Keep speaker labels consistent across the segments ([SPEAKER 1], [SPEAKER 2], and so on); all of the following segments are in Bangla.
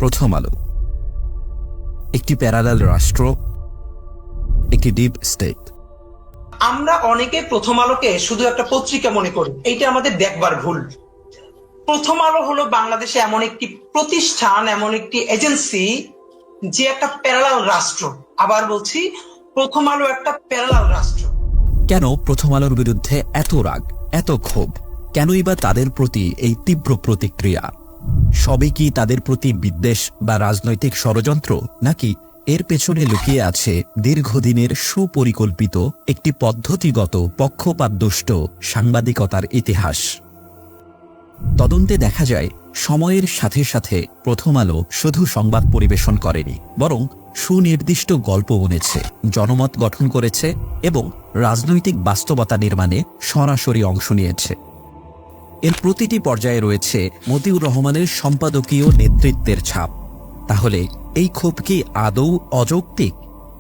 [SPEAKER 1] প্রথম আলো একটি প্যারালাল রাষ্ট্র, একটি ডিপ স্টেট।
[SPEAKER 2] আমরা অনেকে প্রথম আলোকে শুধু একটা পত্রিকা মনে করি, এইটা আমাদের দেখবার ভুল। প্রথম আলো হলো বাংলাদেশে এমন একটি প্রতিষ্ঠান, এমন একটি এজেন্সি যে একটা প্যারালাল রাষ্ট্র। আবার বলছি, প্রথম আলো একটা প্যারালাল রাষ্ট্র।
[SPEAKER 1] কেন প্রথম আলোর বিরুদ্ধে এত রাগ, এত ক্ষোভ? কেনই বা তাদের প্রতি এই তীব্র প্রতিক্রিয়া? সবই কি তাদের প্রতি বিদ্বেষ বা রাজনৈতিক ষড়যন্ত্র, নাকি এর পেছনে লুকিয়ে আছে দীর্ঘদিনের সুপরিকল্পিত একটি পদ্ধতিগত পক্ষপাতদুষ্ট সাংবাদিকতার ইতিহাস? তদন্তে দেখা যায়, সময়ের সাথে সাথে প্রথম আলো শুধু সংবাদ পরিবেশন করেনি, বরং সুনির্দিষ্ট গল্প বুনেছে, জনমত গঠন করেছে এবং রাজনৈতিক বাস্তবতা নির্মাণে সরাসরি অংশ নিয়েছে। এর প্রতিটি পর্যায়ে রয়েছে মতিউর রহমানের সম্পাদকীয় নেতৃত্বের ছাপ। তাহলে এই ক্ষোভ কি আদৌ অযৌক্তিক,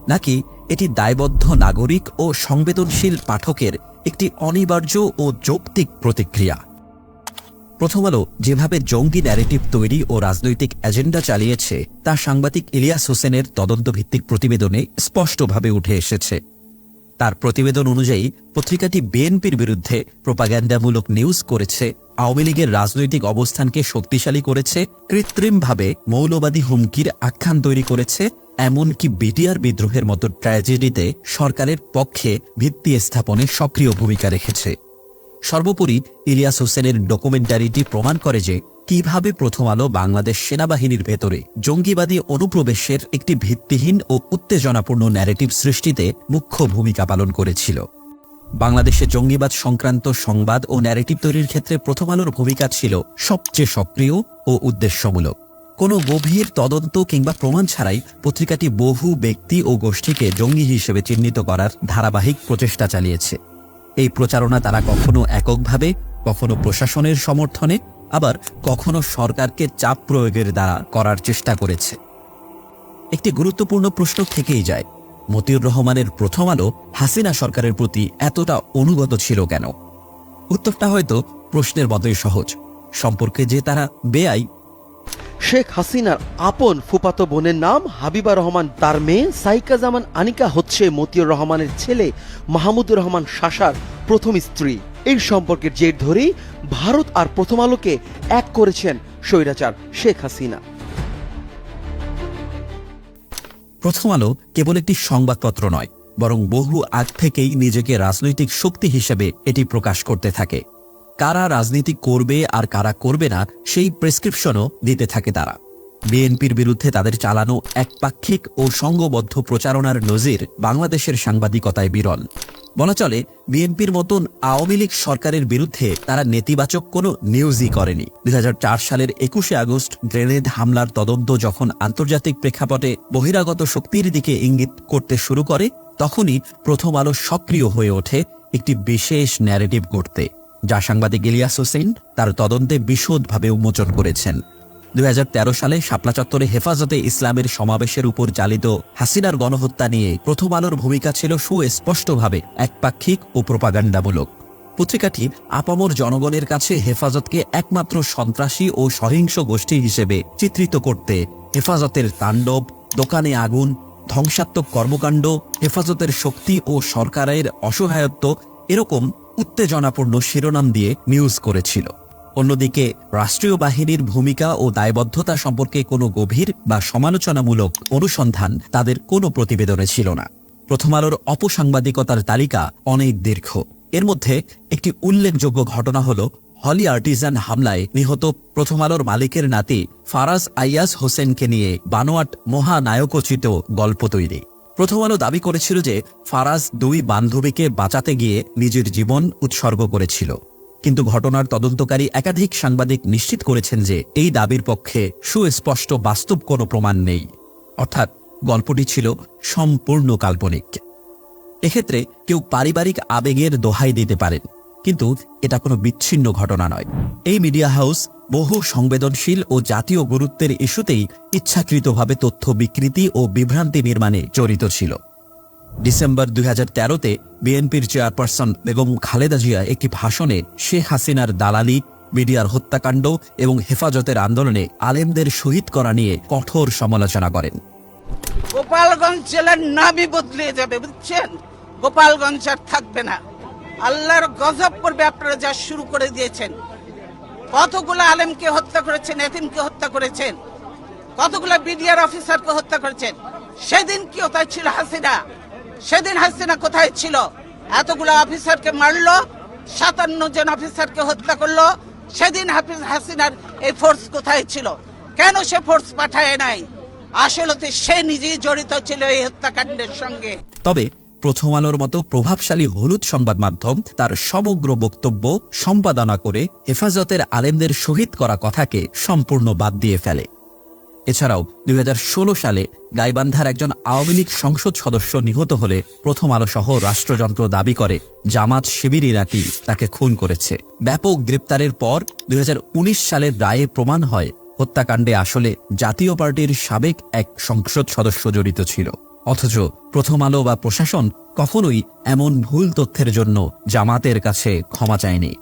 [SPEAKER 1] নাকি এটি দায়বদ্ধ নাগরিক ও সংবেদনশীল পাঠকের একটি অনিবার্য ও যৌক্তিক প্রতিক্রিয়া? প্রথম আলো যেভাবে জঙ্গি ন্যারেটিভ তৈরি ও রাজনৈতিক এজেন্ডা চালিয়েছে তা সাংবাদিক ইলিয়াস হোসেনের তদন্তভিত্তিক প্রতিবেদনে স্পষ্টভাবে উঠে এসেছে। তার প্রতিবেদন অনুযায়ী পত্রিকাটি বিএনপির বিরুদ্ধে প্রোপাগ্যান্ডামূলক নিউজ করেছে, আওয়ামী লীগের রাজনৈতিক অবস্থানকে শক্তিশালী করেছে, কৃত্রিমভাবে মৌলবাদী হুমকির আখ্যান তৈরি করেছে, এমনকি বিটিআর বিদ্রোহের মতো ট্র্যাজেডিতে সরকারের পক্ষে ভিত্তি স্থাপনে সক্রিয় ভূমিকা রেখেছে। সর্বোপরি ইলিয়াস হোসেনের ডকুমেন্টারিটি প্রমাণ করে যে কিভাবে প্রথম আলো বাংলাদেশ সেনাবাহিনীর ভেতরে জঙ্গিবাদী অনুপ্রবেশের একটি ভিত্তিহীন ও উত্তেজনাপূর্ণ ন্যারেটিভ সৃষ্টিতে মুখ্য ভূমিকা পালন করেছিল। বাংলাদেশে জঙ্গিবাদ সংক্রান্ত সংবাদ ও ন্যারেটিভ তৈরির ক্ষেত্রে প্রথম আলোর ভূমিকা ছিল সবচেয়ে সক্রিয় ও উদ্দেশ্যমূলক। কোনো গভীর তদন্ত কিংবা প্রমাণ ছাড়াই পত্রিকাটি বহু ব্যক্তি ও গোষ্ঠীকে জঙ্গি হিসেবে চিহ্নিত করার ধারাবাহিক প্রচেষ্টা চালিয়েছে। এই প্রচারণা তারা কখনো এককভাবে, কখনো প্রশাসনের সমর্থনে, আবার কখনো সরকারকে চাপ প্রয়োগের দ্বারা করার চেষ্টা করেছে। একটি গুরুত্বপূর্ণ প্রশ্ন থেকেই যায়, মতিউর রহমানের প্রথম আলো হাসিনা সরকারের প্রতি এতটা অনুগত ছিল কেন? উত্তরটা হয়তো প্রশ্নের মতোই সহজ, সম্পর্কে যে তারা বেআই।
[SPEAKER 3] শেখ হাসিনার আপন ফুফাতো বোনের নাম হাবিবা রহমান, তার মেয়ে সাইকা জামান আনিকা হচ্ছে মতিউর রহমানের ছেলে মাহমুদুর রহমান শাসার প্রথম স্ত্রী। এই সম্পর্কের জের ধরেই ভারত আর প্রথম আলোকে এক করেছেন স্বৈরাচার শেখ হাসিনা।
[SPEAKER 1] প্রথম আলো কেবল একটি সংবাদপত্র নয়, বরং বহু আগ থেকেই নিজেকে রাজনৈতিক শক্তি হিসেবে এটি প্রকাশ করতে থাকে। কারা রাজনীতি করবে আর কারা করবে না সেই প্রেসক্রিপশনও দিতে থাকে তারা। বিএনপির বিরুদ্ধে তাদের চালানো একপাক্ষিক ও সংঘবদ্ধ প্রচারণার নজির বাংলাদেশের সাংবাদিকতায় বিরল। বলা চলে, বিএনপির মতন আওয়ামী লীগ সরকারের বিরুদ্ধে তারা নেতিবাচক কোনো নিউজই করেনি। 2004 সালের 21শে আগস্ট গ্রেনেড হামলার তদন্ত যখন আন্তর্জাতিক প্রেক্ষাপটে বহিরাগত শক্তির দিকে ইঙ্গিত করতে শুরু করে, তখনই প্রথম আলো সক্রিয় হয়ে ওঠে একটি বিশেষ ন্যারেটিভ গড়তে, যা সাংবাদিক ইলিয়াস হোসেন তার তদন্তে বিশদভাবে উন্মোচন করেছেন। 2013 সালে শাপলা চত্বরে হেফাজতে ইসলামের সমাবেশের উপর চালিত হাসিনার গণহত্যা নিয়ে প্রথম আলোর ভূমিকা ছিল সুস্পষ্টভাবে একপাক্ষিক ও প্রোপাগান্ডামূলক। পত্রিকাটি আপামর জনগণের কাছে হেফাজতকে একমাত্র সন্ত্রাসী ও সহিংস গোষ্ঠী হিসেবে চিত্রিত করতে হেফাজতের তাণ্ডব, দোকানে আগুন, ধ্বংসাত্মক কর্মকাণ্ড, হেফাজতের শক্তি ও সরকারের অসহায়ত্ব এরকম উত্তেজনাপূর্ণ শিরোনাম দিয়ে নিউজ করেছিল। অন্যদিকে রাষ্ট্রীয় বাহিনীর ভূমিকা ও দায়বদ্ধতা সম্পর্কে কোনো গভীর বা সমালোচনামূলক অনুসন্ধান তাদের কোনো প্রতিবেদনে ছিল না। প্রথম আলোর অপসাংবাদিকতার তালিকা অনেক দীর্ঘ। এর মধ্যে একটি উল্লেখযোগ্য ঘটনা হল হলি আর্টিজান হামলায় নিহত প্রথম আলোর মালিকের নাতি ফারাজ আইয়াজ হোসেনকে নিয়ে বানোয়াট মহানায়কোচিত গল্প তৈরি। প্রথম আলো দাবি করেছিল যে ফারাজ দুই বান্ধবীকে বাঁচাতে গিয়ে নিজের জীবন উৎসর্গ করেছিল, কিন্তু ঘটনার তদন্তকারী একাধিক সাংবাদিক নিশ্চিত করেছেন যে এই দাবির পক্ষে সুস্পষ্ট বাস্তব কোনো প্রমাণ নেই, অর্থাৎ গল্পটি ছিল সম্পূর্ণ কাল্পনিক। এক্ষেত্রে কেউ পারিবারিক আবেগের দোহাই দিতে পারেন, কিন্তু এটা কোনো বিচ্ছিন্ন ঘটনা নয়। এই মিডিয়া হাউস বহু সংবেদনশীল ও জাতীয় গুরুত্বের ইস্যুতেই ইচ্ছাকৃতভাবে তথ্য বিকৃতি ও বিভ্রান্তি নির্মাণে জড়িত ছিল। ডিসেম্বর 2013-তে বিএনপির চেয়ারপারসন বেগম খালেদা জিয়া একটি ভাষণে শেখ হাসিনার দালালি, মিডিয়ার হত্যাকাণ্ড এবং হেফাজতের আন্দোলনে আলেমদের শহীদ করা নিয়ে কঠোর সমালোচনা করেন।
[SPEAKER 4] গোপালগঞ্জ জেলার নামই বদলে যাবে, বুঝছেন? গোপালগঞ্জ আর থাকবে না। আল্লাহর গজব পড়বে আপনারা যা শুরু করে দিয়েছেন। কতগুলো আলেমকে হত্যা করেছেন, এতিমকে হত্যা করেছেন, কতগুলো বিডিআর অফিসারকে হত্যা করেছেন। সেদিন কি কোথায় ছিল হাসিনা? সেদিন হাসিনা কোথায় ছিল? এতগুলো অফিসারকে মারলো, 57 জন অফিসারকে হত্যা করলো। সেদিন হাসিনার এই ফোর্স কোথায় ছিল? কেন সে ফোর্স পাঠায় নাই? আসলে সে নিজেই জড়িত ছিল এই হত্যাকাণ্ডের সঙ্গে।
[SPEAKER 1] তবে প্রথম আলোর মতো প্রভাবশালী হলুদ সংবাদ মাধ্যম তার সমগ্র বক্তব্য সম্পাদনা করে হেফাজতের আলেমদের শহীদ করা কথাকে সম্পূর্ণ বাদ দিয়ে ফেলে। এছাড়াও 2016 সালে গাইবান্ধার একজন আওয়ামী লীগ সংসদ সদস্য নিহত হলে প্রথম আলো সহ রাষ্ট্রযন্ত্র দাবি করে জামাত শিবিরই নাকি তাকে খুন করেছে। ব্যাপক গ্রেপ্তারের পর 2019 সালের রায়ে প্রমাণ হয় হত্যাকাণ্ডে আসলে জাতীয় পার্টির সাবেক এক সংসদ সদস্য জড়িত ছিল। অথচ প্রথম আলো বা প্রশাসন কখনোই এমন ভুল তথ্যের জন্য জামাতের কাছে ক্ষমা চায়নি।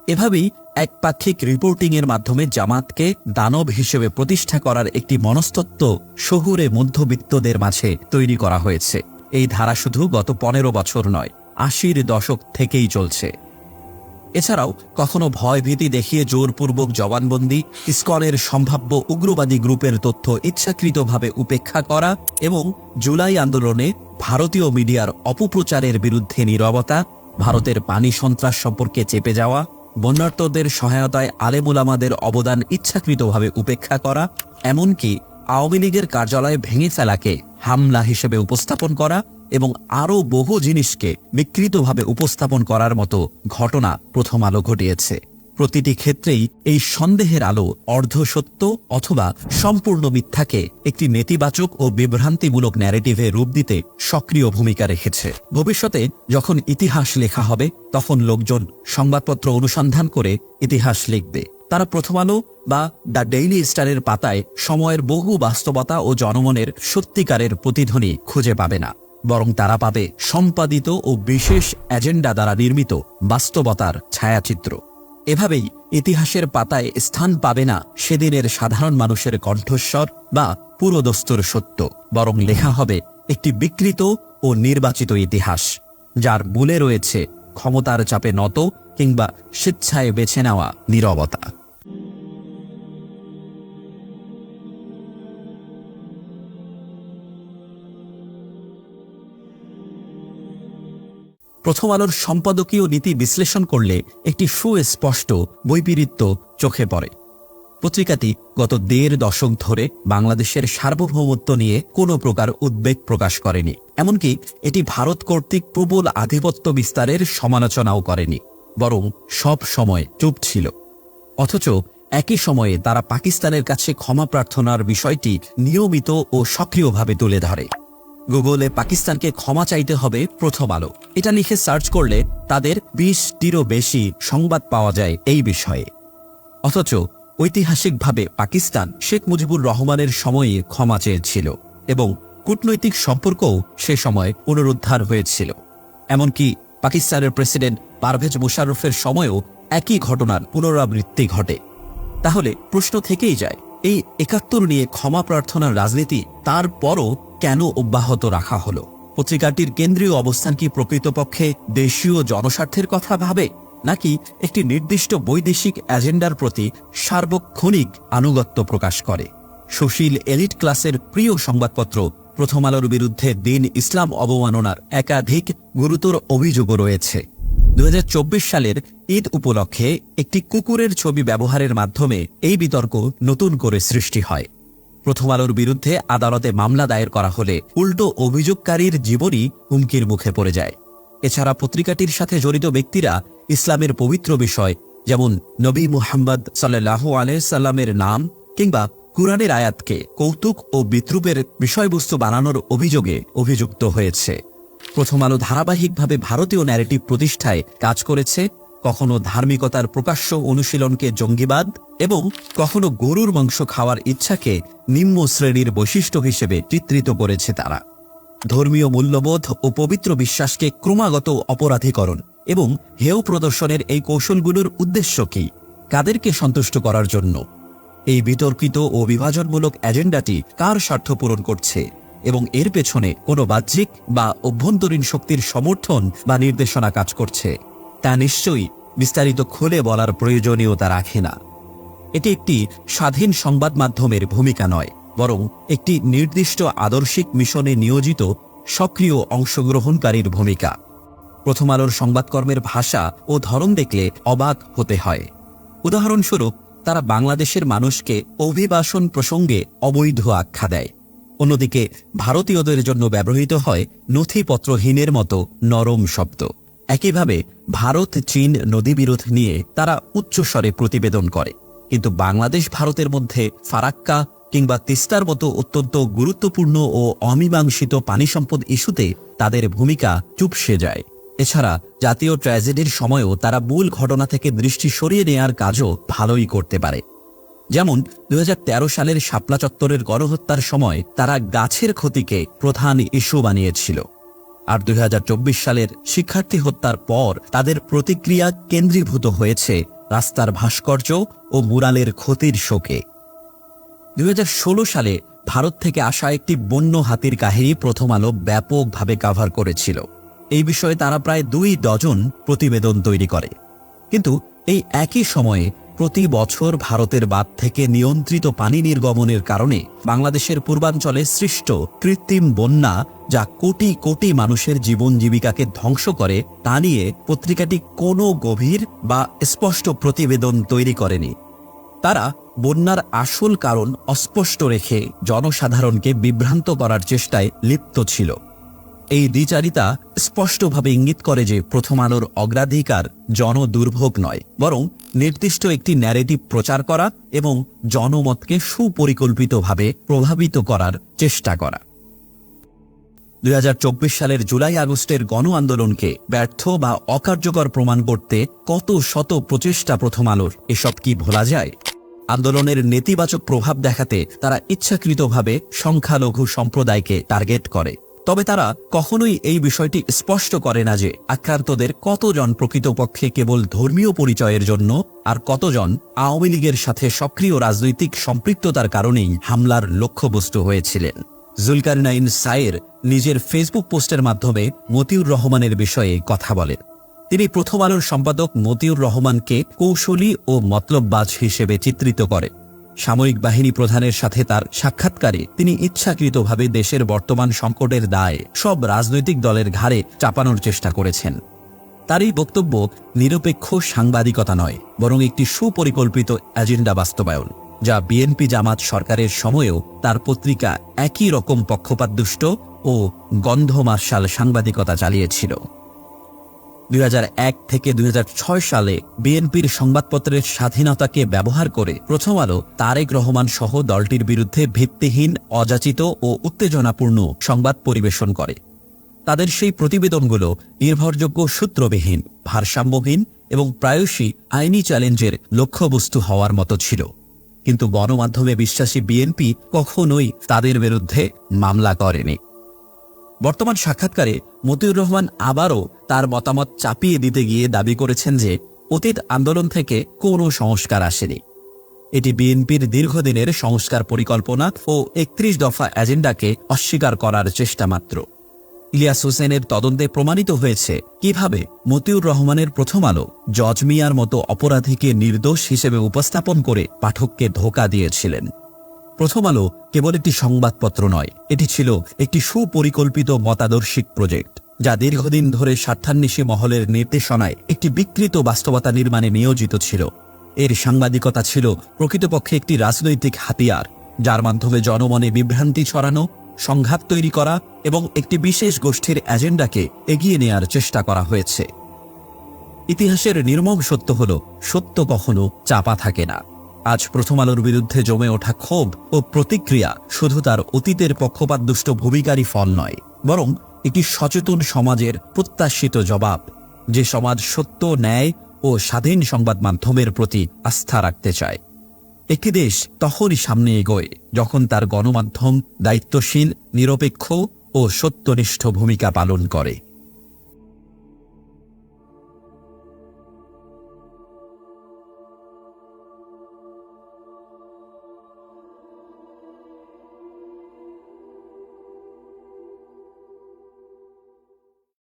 [SPEAKER 1] এভাবেই একপাক্ষিক রিপোর্টিংয়ের মাধ্যমে জামাতকে দানব হিসেবে প্রতিষ্ঠা করার একটি মনস্তত্ত্ব শহুরে মধ্যবিত্তদের মাঝে তৈরি করা হয়েছে। এই ধারা শুধু গত 15 বছর নয়, 80-র দশক থেকেই চলছে। এছাড়াও কখনো ভয়ভীতি দেখিয়ে জোরপূর্বক জবানবন্দি, ইসকনের সম্ভাব্য উগ্রবাদী গ্রুপের তথ্য ইচ্ছাকৃতভাবে উপেক্ষা করা এবং জুলাই আন্দোলনে ভারতীয় মিডিয়ার অপপ্রচারের বিরুদ্ধে নীরবতা, ভারতের পানি সন্ত্রাস সম্পর্কে চেপে যাওয়া, বন্যার্তদের সহায়তায় আলেমুলামাদের অবদান ইচ্ছাকৃতভাবে উপেক্ষা করা, এমনকি আওয়ামী লীগের কার্যালয় ভেঙে ফেলাকে হামলা হিসেবে উপস্থাপন করা এবং আরও বহু জিনিসকে বিকৃতভাবে উপস্থাপন করার মতো ঘটনা প্রথম আলো ঘটিয়েছে। প্রতিটি ক্ষেত্রেই এই সন্দেহের আলো অর্ধসত্য অথবা সম্পূর্ণ মিথ্যাকে একটি নেতিবাচক ও বিভ্রান্তিমূলক ন্যারেটিভে রূপ দিতে সক্রিয় ভূমিকা রেখেছে। ভবিষ্যতে যখন ইতিহাস লেখা হবে তখন লোকজন সংবাদপত্র অনুসন্ধান করে ইতিহাস লিখবে। তারা প্রথম আলো বা দ্য ডেইলি স্টারের পাতায় সময়ের বহু বাস্তবতা ও জনমনের সত্যিকারের প্রতিধ্বনি খুঁজে পাবে না, বরং তারা পাবে সম্পাদিত ও বিশেষ এজেন্ডা দ্বারা নির্মিত বাস্তবতার ছায়াচিত্র। এভাবেই ইতিহাসের পাতায় স্থান পাবে না সেদিনের সাধারণ মানুষের কণ্ঠস্বর বা পুরোদস্তুর সত্য, বরং লেখা হবে একটি বিকৃত ও নির্বাচিত ইতিহাস, যার মূলে রয়েছে ক্ষমতার চাপে নত কিংবা স্বেচ্ছায় বেছে নেওয়া নীরবতা। প্রথম আলোর সম্পাদকীয় নীতি বিশ্লেষণ করলে একটি সুস্পষ্ট বৈপরীত্য চোখে পড়ে। পত্রিকাটি গত 1.5 দশক ধরে বাংলাদেশের সার্বভৌমত্ব নিয়ে কোনো প্রকার উদ্বেগ প্রকাশ করেনি, এমনকি এটি ভারত কর্তৃক প্রবল আধিপত্য বিস্তারের সমালোচনাও করেনি, বরং সব সময় চুপ ছিল। অথচ একই সময়ে তারা পাকিস্তানের কাছে ক্ষমা প্রার্থনার বিষয়টি নিয়মিত ও সক্রিয়ভাবে তুলে ধরে। গুগলে পাকিস্তানকে ক্ষমা চাইতে হবে প্রথম আলো এটা লিখে সার্চ করলে তাদের 20টিরও বেশি সংবাদ পাওয়া যায় এই বিষয়ে। অথচ ঐতিহাসিকভাবে পাকিস্তান শেখ মুজিবুর রহমানের সময়ে ক্ষমা চেয়েছিল এবং কূটনৈতিক সম্পর্কও সে সময় পুনরুদ্ধার হয়েছিল। এমনকি পাকিস্তানের প্রেসিডেন্ট পারভেজ মুশাররফের সময়েও একই ঘটনার পুনরাবৃত্তি ঘটে। তাহলে প্রশ্ন থেকেই যায়, এই 71 নিয়ে ক্ষমা প্রার্থনার রাজনীতি তারপরও কেন অব্যাহত রাখা হলো? পত্রিকাটির কেন্দ্রীয় অবস্থান কি প্রকৃতপক্ষে দেশীয় জনস্বার্থের কথা ভাবে, নাকি একটি নির্দিষ্ট বৈদেশিক এজেন্ডার প্রতি সার্বক্ষণিক আনুগত্য প্রকাশ করে? সুশীল এলিট ক্লাসের প্রিয় সংবাদপত্র প্রথম আলোর বিরুদ্ধে দ্বীন ইসলাম অবমাননার একাধিক গুরুতর অভিযোগও রয়েছে। 2024 সালের ঈদ উপলক্ষে একটি কুকুরের ছবি ব্যবহারের মাধ্যমে এই বিতর্ক নতুন করে সৃষ্টি হয়। প্রথম আলোর বিরুদ্ধে আদালতে মামলা দায়ের করা হলে উল্টো অভিযোগকারীর জীবনই হুমকির মুখে পড়ে যায়। এছাড়া পত্রিকাটির সাথে জড়িত ব্যক্তিরা ইসলামের পবিত্র বিষয় যেমন নবী মুহাম্মদ সাল্লাল্লাহু আলাইহি সাল্লামের নাম কিংবা কুরআনের আয়াতকে কৌতুক ও বিদ্রূপের বিষয়বস্তু বানানোর অভিযোগে অভিযুক্ত হয়েছে। প্রথম আলো ধারাবাহিকভাবে ভারতীয় ন্যারেটিভ প্রতিষ্ঠায় কাজ করেছে, কখনো ধার্মিকতার প্রকাশ্য অনুশীলনকে জঙ্গিবাদ এবং কখনো গরুর মাংস খাওয়ার ইচ্ছাকে নিম্ন শ্রেণীর বৈশিষ্ট্য হিসেবে চিত্রিত করেছে তারা। ধর্মীয় মূল্যবোধ ও পবিত্র বিশ্বাসকে ক্রমাগত অপরাধীকরণ এবং হেয় প্রদর্শনের এই কৌশলগুলোর উদ্দেশ্য কি? কাদেরকে সন্তুষ্ট করার জন্য? এই বিতর্কিত ও বিভাজনমূলক এজেন্ডাটি কার স্বার্থ পূরণ করছে এবং এর পেছনে কোনো বাহ্যিক বা অভ্যন্তরীণ শক্তির সমর্থন বা নির্দেশনা কাজ করছে তা নিশ্চয়ই বিস্তারিত খুলে বলার প্রয়োজনীয়তা রাখে না। এটি একটি স্বাধীন সংবাদ মাধ্যমের ভূমিকা নয়, বরং একটি নির্দিষ্ট আদর্শিক মিশনে নিয়োজিত সক্রিয় অংশগ্রহণকারীর ভূমিকা। প্রথম আলোর সংবাদকর্মের ভাষা ও ধরন দেখলে অবাক হতে হয়। উদাহরণস্বরূপ, তারা বাংলাদেশের মানুষকে অভিবাসন প্রসঙ্গে অবৈধ আখ্যা দেয়। অন্যদিকে ভারতীয়দের জন্য ব্যবহৃত হয় নথিপত্রহীনের মতো নরম শব্দ। একইভাবে ভারত চীন নদীবিরোধ নিয়ে তারা উচ্চস্বরে প্রতিবেদন করে, কিন্তু বাংলাদেশ ভারতের মধ্যে ফারাক্কা কিংবা তিস্তার মতো অত্যন্ত গুরুত্বপূর্ণ ও অমীমাংসিত পানি সম্পদ ইস্যুতে তাদের ভূমিকা চুপসে যায়। এছাড়া জাতীয় ট্র্যাজেডির সময়ও তারা মূল ঘটনা থেকে দৃষ্টি সরিয়ে নেয়ার কাজও ভালোই করতে পারে। যেমন 2013 সালের শাপলা চত্বরের গণহত্যার সময় তারা গাছের ক্ষতিকে প্রধান ইস্যু বানিয়েছিল, আর 2024 সালের শিক্ষার্থী হত্যার পর তাদের প্রতিক্রিয়া কেন্দ্রীভূত হয়েছে রাস্তার ভাস্কর্য ও মুরালের ক্ষতির শোকে। 2016 সালে ভারত থেকে আসা একটি বন্য হাতির কাহিনী প্রথম আলো ব্যাপকভাবে কভার করেছিল। এই বিষয়ে তারা প্রায় 2 ডজন প্রতিবেদন তৈরি করে। কিন্তু এই একই সময়ে প্রতি বছর ভারতের বাঁধ থেকে নিয়ন্ত্রিত পানি নির্গমনের কারণে বাংলাদেশের পূর্বাঞ্চলে সৃষ্ট কৃত্রিম বন্যা, যা কোটি কোটি মানুষের জীবন জীবিকাকে ধ্বংস করে, তা নিয়ে পত্রিকাটি কোনো গভীর বা স্পষ্ট প্রতিবেদন তৈরি করেনি। তারা বন্যার আসল কারণ অস্পষ্ট রেখে জনসাধারণকে বিভ্রান্ত করার চেষ্টায় লিপ্ত ছিল। এই দ্বিচারিতা স্পষ্টভাবে ইঙ্গিত করে যে প্রথম আলোর অগ্রাধিকার জনদুর্ভোগ নয়, বরং নির্দিষ্ট একটি ন্যারেটিভ প্রচার করা এবং জনমতকে সুপরিকল্পিতভাবে প্রভাবিত করার চেষ্টা করা। 2024 সালের জুলাই আগস্টের গণ আন্দোলনকে ব্যর্থ বা অকার্যকর প্রমাণ করতে কত শত প্রচেষ্টা প্রথম আলোর, এসব কি ভোলা যায়? আন্দোলনের নেতিবাচক প্রভাব দেখাতে তারা ইচ্ছাকৃতভাবে সংখ্যালঘু সম্প্রদায়কে টার্গেট করে। তবে তারা কখনোই এই বিষয়টি স্পষ্ট করে না যে আক্রান্তদের কতজন প্রকৃতপক্ষে কেবল ধর্মীয় পরিচয়ের জন্য আর কতজন আওয়ামী লীগের সাথে সক্রিয় রাজনৈতিক সম্পৃক্ততার কারণেই হামলার লক্ষ্যবস্তু হয়েছিলেন। জুলকারনাইন সায়ের নিজের ফেসবুক পোস্টের মাধ্যমে মতিউর রহমানের বিষয়ে কথা বলেন। তিনি প্রথম আলোর সম্পাদক মতিউর রহমানকে কৌশলী ও মতলববাজ হিসেবে চিত্রিত করেন। সামরিক বাহিনী প্রধানের সাথে তার সাক্ষাৎকারে তিনি ইচ্ছাকৃতভাবে দেশের বর্তমান সংকটের দায় সব রাজনৈতিক দলের ঘাড়ে চাপানোর চেষ্টা করেছেন। তার এই বক্তব্য নিরপেক্ষ সাংবাদিকতা নয়, বরং একটি সুপরিকল্পিত এজেন্ডা বাস্তবায়ন, যা বিএনপি জামাত সরকারের সময়েও তার পত্রিকা একই রকম পক্ষপাতদুষ্ট ও গন্ধমার্শাল সাংবাদিকতা চালিয়েছিল। 2001 থেকে 2006 সালে বিএনপির সংবাদপত্রের স্বাধীনতাকে ব্যবহার করে প্রথম আলো তারেক রহমান সহ দলটির বিরুদ্ধে ভিত্তিহীন, অযাচিত ও উত্তেজনাপূর্ণ সংবাদ পরিবেশন করে। তাদের সেই প্রতিবেদনগুলো নির্ভরযোগ্য, সূত্রবিহীন, ভারসাম্যহীন এবং প্রায়শই আইনি চ্যালেঞ্জের লক্ষ্যবস্তু হওয়ার মতো ছিল। কিন্তু গণমাধ্যমে বিশ্বাসী বিএনপি কখনোই তাদের বিরুদ্ধে মামলা করেনি। বর্তমান সাক্ষাৎকারে মতিউর রহমান আবারও তার মতামত চাপিয়ে দিতে গিয়ে দাবি করেছেন যে অতীত আন্দোলন থেকে কোনো সংস্কার আসেনি। এটি বিএনপির দীর্ঘদিনের সংস্কার পরিকল্পনা ও 31 দফা এজেন্ডাকে অস্বীকার করার চেষ্টা মাত্র। ইলিয়াস হোসেনের তদন্তে প্রমাণিত হয়েছে কিভাবে মতিউর রহমানের প্রথম আলো জজ মিয়ার মতো অপরাধীকে নির্দোষ হিসেবে উপস্থাপন করে পাঠককে ধোঁকা দিয়েছিলেন। প্রথম আলো কেবল একটি সংবাদপত্র নয়, এটি ছিল একটি সুপরিকল্পিত মতাদর্শিক প্রজেক্ট, যা দীর্ঘদিন ধরে স্বার্থান্বেষী মহলের নির্দেশনায় একটি বিকৃত বাস্তবতা নির্মাণে নিয়োজিত ছিল। এর সাংবাদিকতা ছিল প্রকৃতপক্ষে একটি রাজনৈতিক হাতিয়ার, যার মাধ্যমে জনমনে বিভ্রান্তি ছড়ানো, সংঘাত তৈরি করা এবং একটি বিশেষ গোষ্ঠীর এজেন্ডাকে এগিয়ে নেয়ার চেষ্টা করা হয়েছে। ইতিহাসের নির্মম সত্য হল, সত্য কখনো চাপা থাকে না। আজ প্রথম আলোর বিরুদ্ধে জমে ওঠা ক্ষোভ ও প্রতিক্রিয়া শুধু তার অতীতের পক্ষপাতদুষ্ট ভূমিকারই ফল নয়, বরং একটি সচেতন সমাজের প্রত্যাশিত জবাব, যে সমাজ সত্য, ন্যায় ও স্বাধীন সংবাদ মাধ্যমের প্রতি আস্থা রাখতে চায়। একটি দেশ তখনই সামনে এগোয় যখন তার গণমাধ্যম দায়িত্বশীল, নিরপেক্ষ ও সত্যনিষ্ঠ ভূমিকা পালন করে।